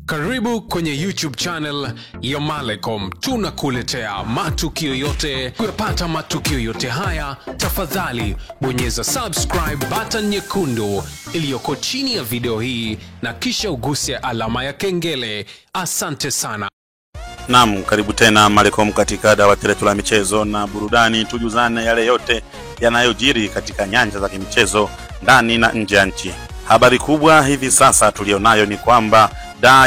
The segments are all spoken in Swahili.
Karibu kwenye YouTube channel ya Malecom. Tunakuletea matukio yote. Kupata matukio yote haya, tafadhali bonyeza subscribe button nyekundu iliyoko chini ya video hii na kisha uguse alama ya kengele. Asante sana. Naam, karibu tena Malecom katika dawati letu la michezo na burudani. Tujuzane yale yote yanayojiri katika nyanja za michezo ndani na nje ya nchi. Habari kubwa hivi sasa tulionayo ni kwamba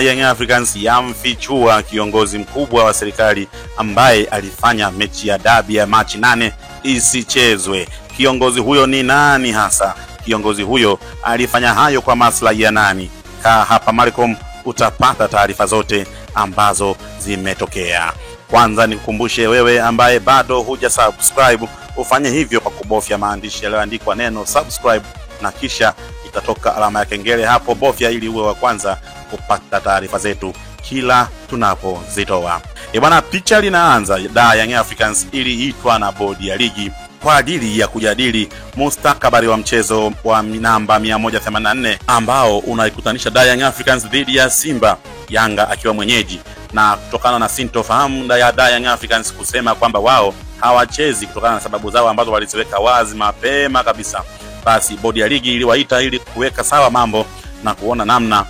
Young Africans yamfichua kiongozi mkubwa wa serikali ambaye alifanya mechi ya dabi ya Machi 8 isichezwe. Kiongozi huyo ni nani hasa? Kiongozi huyo alifanya hayo kwa maslahi ya nani? Hapa Malecom utapata taarifa zote ambazo zimetokea. Kwanza nikukumbushe wewe ambaye bado hujasubscribe, ufanye hivyo kwa kubofya maandishi yaliyoandikwa neno subscribe na kisha itatoka alama ya kengele hapo. Bofya ili uwe wa kwanza kupata taarifa zetu kila tunapozitoa. Bwana, picha linaanza. Young Africans iliitwa na bodi ya ligi kwa ajili ya kujadili mustakabali wa mchezo wa namba 184 ambao unaikutanisha Young Africans dhidi ya Simba, Yanga akiwa mwenyeji, na kutokana na sintofahamu ya Young Africans kusema kwamba wao hawachezi kutokana na sababu zao ambazo waliziweka wazi mapema kabisa, basi bodi ya ligi iliwaita ili kuweka sawa mambo na kuona namna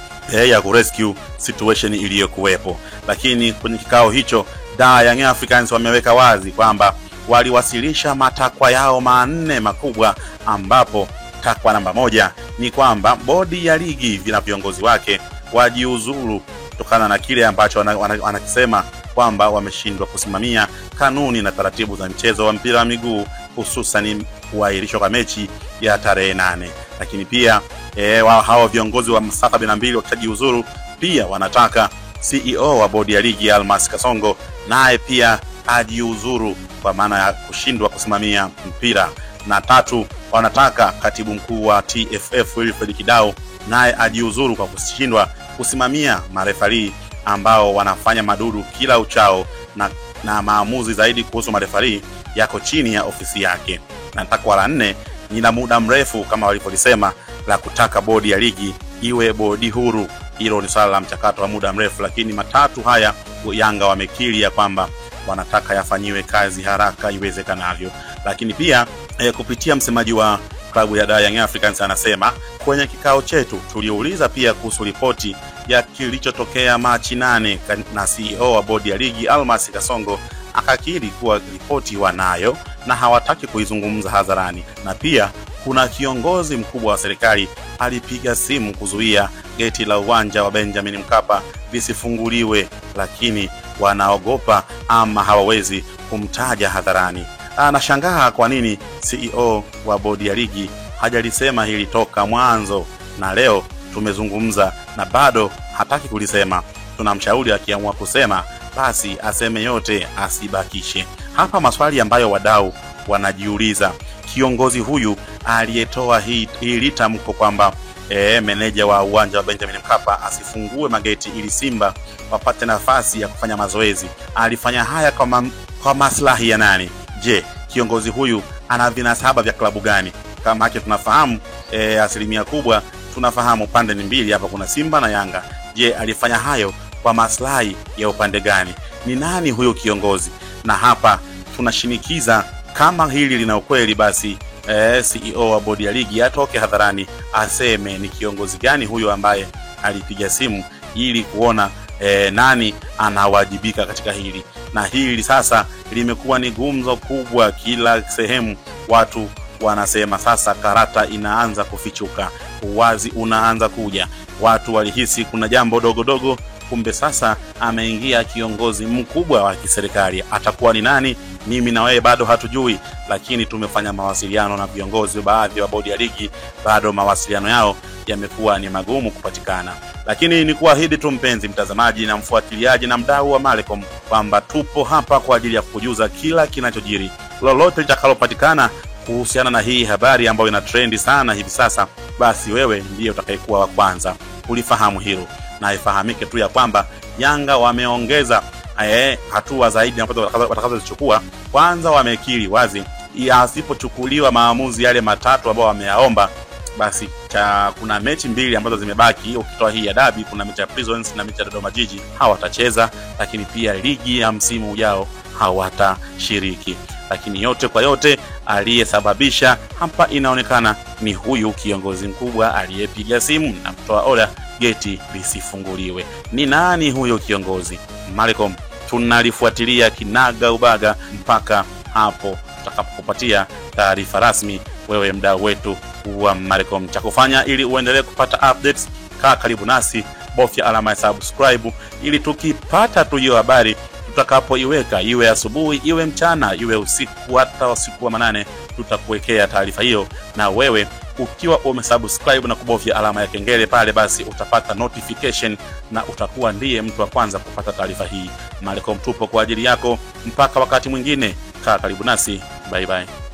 ya kurescue situation iliyokuwepo. Lakini kwenye kikao hicho Young Africans wameweka wazi kwamba waliwasilisha matakwa yao manne makubwa, ambapo takwa namba 1 ni kwamba bodi ya ligi na viongozi wake wajiuzuru kutokana na kile ambacho wanakisema kwamba wameshindwa kusimamia kanuni na taratibu za mchezo wa mpira wa miguu, hususan kuahirishwa kwa mechi ya tarehe 8. Lakini pia hao viongozi wa msaka 72 wakishajiuzuru, pia wanataka CEO wa bodi ya ligi Almas Kasongo naye pia ajiuzuru kwa maana ya kushindwa kusimamia mpira. Na 3, wanataka katibu mkuu wa TFF Wilfred Kidau naye ajiuzuru kwa kushindwa kusimamia marefari ambao wanafanya madudu kila uchao, na maamuzi zaidi kuhusu marefari yako chini ya ofisi yake. Na takwa la 4 ni la muda mrefu kama walivyolisema la kutaka bodi ya ligi iwe bodi huru. Hilo ni swala la mchakato wa muda mrefu, lakini matatu haya Yanga wamekiri ya kwamba wanataka yafanyiwe kazi haraka iwezekanavyo. Lakini pia kupitia msemaji wa klabu ya Young Africans anasema, kwenye kikao chetu tuliuliza pia kuhusu ripoti ya kilichotokea Machi 8 na CEO wa bodi ya ligi Almas Kasongo akakiri kuwa ripoti wanayo na hawataki kuizungumza hadharani, na pia kuna kiongozi mkubwa wa serikali alipiga simu kuzuia geti la uwanja wa Benjamin Mkapa visifunguliwe, lakini wanaogopa ama hawawezi kumtaja hadharani. Anashangaa kwa nini CEO wa bodi ya ligi hajalisema hili toka mwanzo, na leo tumezungumza na bado hataki kulisema. Tunamshauri akiamua kusema basi aseme yote, asibakishe. Hapa ambayo wadau wanajiuliza, kiongozi huyu aliyetoa hili tamko kwamba meneja wa uwanja wa Benjamin Mkapa asifungue mageti ili Simba wapate nafasi ya kufanya mazoezi, alifanya haya kwa maslahi ya nani? Je, kiongozi huyu ana vinasaba vya klabu gani? Kama haki tunafahamu asilimia kubwa tunafahamu pande ni mbili hapa, kuna Simba na Yanga. Je, alifanya hayo kwa maslahi ya upande gani? Ni nani huyo kiongozi? Na hapa tunashinikiza kama hili lina ukweli, basi CEO wa bodi ya ligi atoke hadharani aseme ni kiongozi gani huyo ambaye alipiga simu ili kuona nani anawajibika katika hili. Na hili sasa limekuwa ni gumzo kubwa kila sehemu. Watu wanasema sasa karata inaanza kufichuka, uwazi unaanza kuja. Watu walihisi kuna jambo dogo, kumbe sasa ameingia kiongozi mkubwa wa kiserikali. Atakuwa ni nani? Mimi na wewe bado hatujui, lakini tumefanya mawasiliano na viongozi baadhi wa bodi ya ligi, bado mawasiliano yao yamekuwa ni magumu kupatikana. Lakini ni kuahidi tu mpenzi mtazamaji na mfuatiliaji na mdau wa Malecom kwamba tupo hapa kwa ajili ya kukujuza kila kinachojiri. Lolote litakalopatikana kuhusiana na hii habari ambayo ina trendi sana hivi sasa, basi wewe ndiye utakayekuwa wa kwanza ulifahamu hilo. Na ifahamike tu ya kwamba Yanga wameongeza hatua zaidi ambazo watakazozichukua. Kwanza wamekiri wazi asipochukuliwa maamuzi yale matatu ambao wameyaomba, basi kuna mechi mbili ambazo zimebaki. Ukitoa hii ya dabi, kuna mechi ya Prisons na mechi ya Dodoma Jiji, hawatacheza, lakini pia ligi ya msimu ujao hawatashiriki. Lakini yote kwa yote, aliyesababisha hapa inaonekana ni huyu kiongozi mkubwa aliyepiga simu na kutoa oda geti lisifunguliwe. Ni nani huyo kiongozi? Malcolm, tunalifuatilia kinaga ubaga mpaka hapo tutakapokupatia taarifa rasmi, wewe mdau wetu wa Malcolm. Cha kufanya ili uendelee kupata updates, kaa karibu nasi, bofya alama ya subscribe ili tukipata tu hiyo habari tutakapoiweka, iwe asubuhi, iwe mchana, iwe usiku, hata usiku wa manane, tutakuwekea taarifa hiyo. Na wewe ukiwa umesubscribe na kubofya alama ya kengele pale, basi utapata notification na utakuwa ndiye mtu wa kwanza kupata taarifa hii. Malcolm tupo kwa ajili yako mpaka wakati mwingine. Kaa karibu nasi. Bye bye.